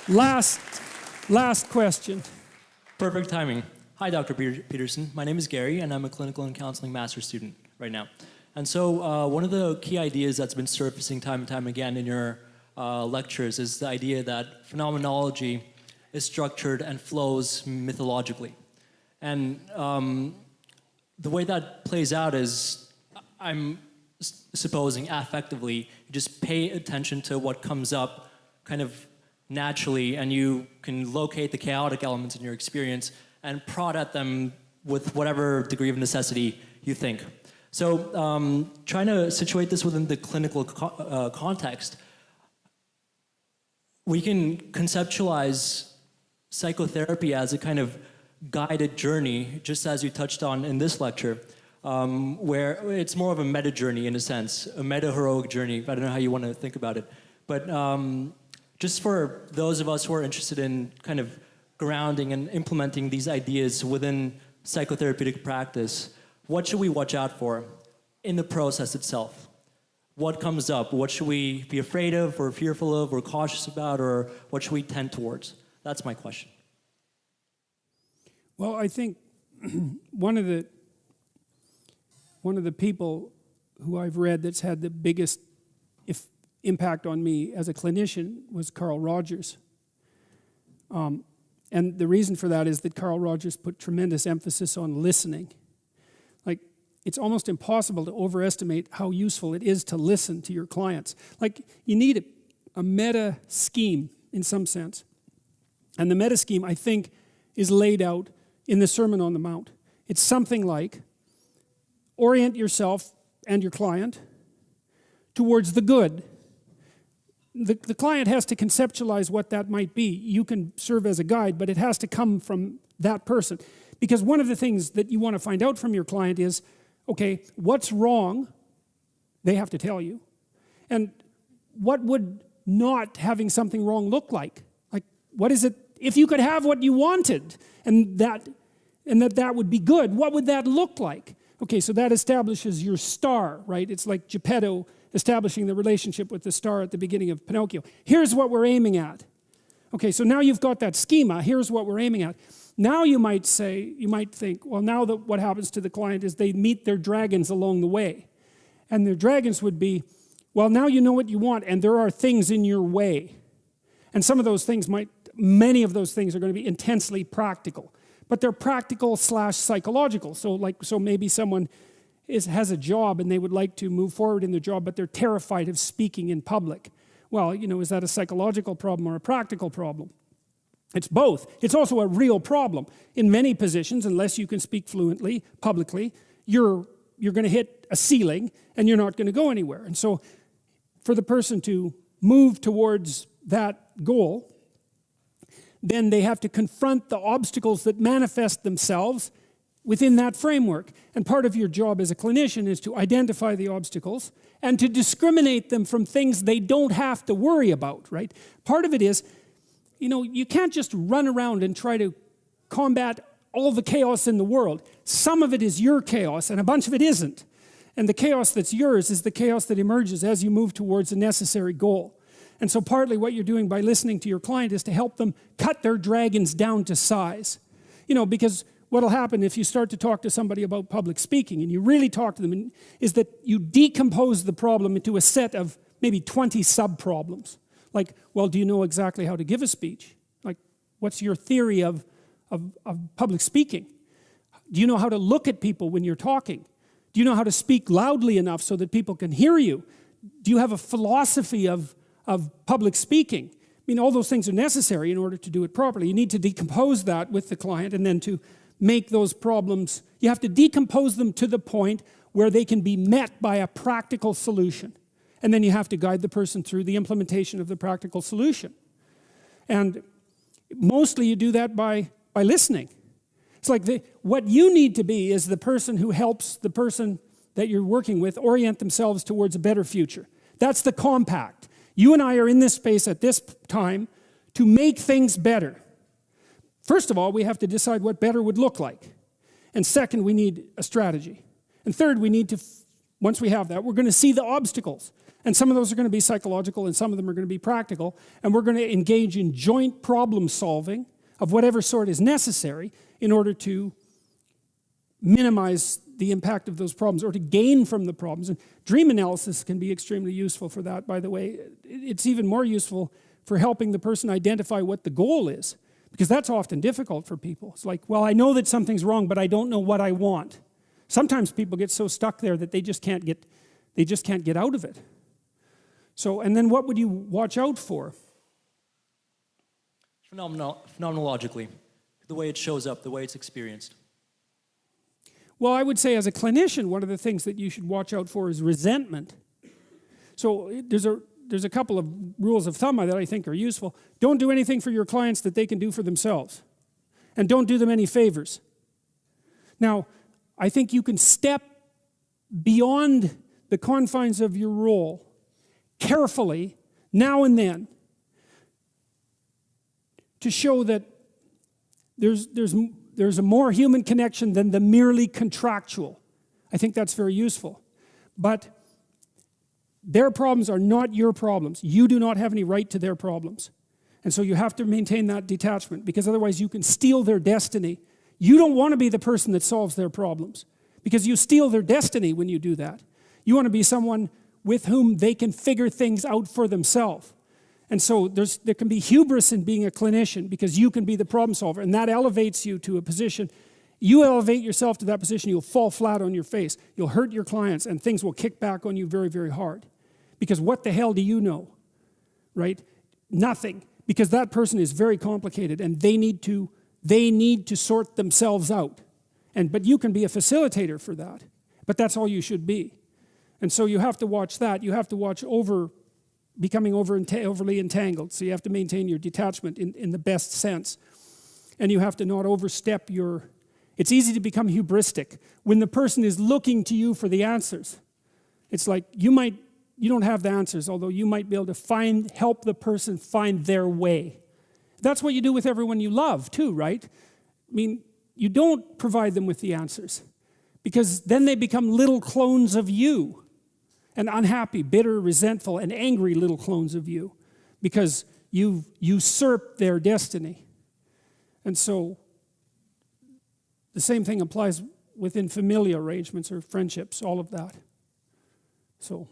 Last question. Perfect timing. Hi, Dr. Peterson. My name is Gary, and I'm a clinical and counseling master's student right now. And so one of the key ideas that's been surfacing time and time again in your lectures is the idea that phenomenology is structured and flows mythologically. And the way that plays out is, I'm supposing affectively, you just pay attention to what comes up kind of naturally, and you can locate the chaotic elements in your experience and prod at them with whatever degree of necessity you think. So trying to situate this within the clinical context, we can conceptualize psychotherapy as a kind of guided journey, just as you touched on in this lecture, where it's more of a meta journey in a sense, a meta-heroic journey. I don't know how you want to think about it. But just for those of us who are interested in kind of grounding and implementing these ideas within psychotherapeutic practice, what should we watch out for in the process itself? What comes up? What should we be afraid of or fearful of or cautious about, or what should we tend towards? That's my question. Well, I think one of the people who I've read that's had the biggest impact on me as a clinician was Carl Rogers. And the reason for that is that Carl Rogers put tremendous emphasis on listening. Like, it's almost impossible to overestimate how useful it is to listen to your clients. Like, you need a meta scheme in some sense. And the meta scheme, I think, is laid out in the Sermon on the Mount. It's something like, orient yourself and your client towards the good. The client has to conceptualize what that might be. You can serve as a guide, but it has to come from that person. Because one of the things that you want to find out from your client is, okay, what's wrong? They have to tell you. And what would not having something wrong look like? Like, what is it, if you could have what you wanted, and that would be good, what would that look like? Okay, so that establishes your star, right? It's like Geppetto establishing the relationship with the star at the beginning of Pinocchio. Here's what we're aiming at. Okay, so now you've got that schema. Here's what we're aiming at. Now you might think, well, now that what happens to the client is they meet their dragons along the way. And their dragons would be, well, now you know what you want, and there are things in your way. And some of those things many of those things are going to be intensely practical. But they're practical / psychological. So maybe someone has a job and they would like to move forward in their job, but they're terrified of speaking in public. Well, is that a psychological problem or a practical problem? It's both. It's also a real problem. In many positions, unless you can speak fluently, publicly, you're going to hit a ceiling and you're not going to go anywhere. And so for the person to move towards that goal, then they have to confront the obstacles that manifest themselves within that framework. And part of your job as a clinician is to identify the obstacles and to discriminate them from things they don't have to worry about, right? Part of it is, you can't just run around and try to combat all the chaos in the world. Some of it is your chaos and a bunch of it isn't. And the chaos that's yours is the chaos that emerges as you move towards a necessary goal. And so partly what you're doing by listening to your client is to help them cut their dragons down to size. Because what'll happen if you start to talk to somebody about public speaking and you really talk to them is that you decompose the problem into a set of maybe 20 sub-problems. Like, well, do you know exactly how to give a speech? Like, what's your theory of public speaking? Do you know how to look at people when you're talking? Do you know how to speak loudly enough so that people can hear you? Do you have a philosophy of public speaking? All those things are necessary in order to do it properly. You need to decompose that with the client, and then to make those problems, you have to decompose them to the point where they can be met by a practical solution. And then you have to guide the person through the implementation of the practical solution. And mostly you do that by listening. It's like what you need to be is the person who helps the person that you're working with orient themselves towards a better future. That's the compact. You and I are in this space at this time to make things better. First of all, we have to decide what better would look like. And second, we need a strategy. And third, we need to, once we have that, we're going to see the obstacles. And some of those are going to be psychological and some of them are going to be practical. And we're going to engage in joint problem solving of whatever sort is necessary in order to minimize the impact of those problems or to gain from the problems. And dream analysis can be extremely useful for that, by the way. It's even more useful for helping the person identify what the goal is, because that's often difficult for people. It's like, well, I know that something's wrong, but I don't know what I want. Sometimes people get so stuck there that they just can't get out of it. So, and then what would you watch out for? Phenomenologically, the way it shows up, the way it's experienced. Well, I would say as a clinician, one of the things that you should watch out for is resentment. So there's a couple of rules of thumb that I think are useful. Don't do anything for your clients that they can do for themselves. And don't do them any favors. Now, I think you can step beyond the confines of your role carefully, now and then, to show that there's a more human connection than the merely contractual. I think that's very useful. But their problems are not your problems. You do not have any right to their problems. And so you have to maintain that detachment, because otherwise you can steal their destiny. You don't want to be the person that solves their problems, because you steal their destiny when you do that. You want to be someone with whom they can figure things out for themselves. And so there can be hubris in being a clinician, because you can be the problem solver, and that elevates you to a position. You elevate yourself to that position, you'll fall flat on your face. You'll hurt your clients, and things will kick back on you very, very hard. Because what the hell do you know, right? Nothing. Because that person is very complicated, and they need to sort themselves out. But you can be a facilitator for that. But that's all you should be. And so you have to watch that. You have to watch becoming overly entangled. So you have to maintain your detachment in the best sense. And you have to not overstep it's easy to become hubristic. When the person is looking to you for the answers, it's like you don't have the answers, although you might be able to help the person find their way. That's what you do with everyone you love too, right? I mean, you don't provide them with the answers, because then they become little clones of you. And unhappy, bitter, resentful, and angry little clones of you, because you've usurped their destiny. And so the same thing applies within familial arrangements or friendships, all of that. So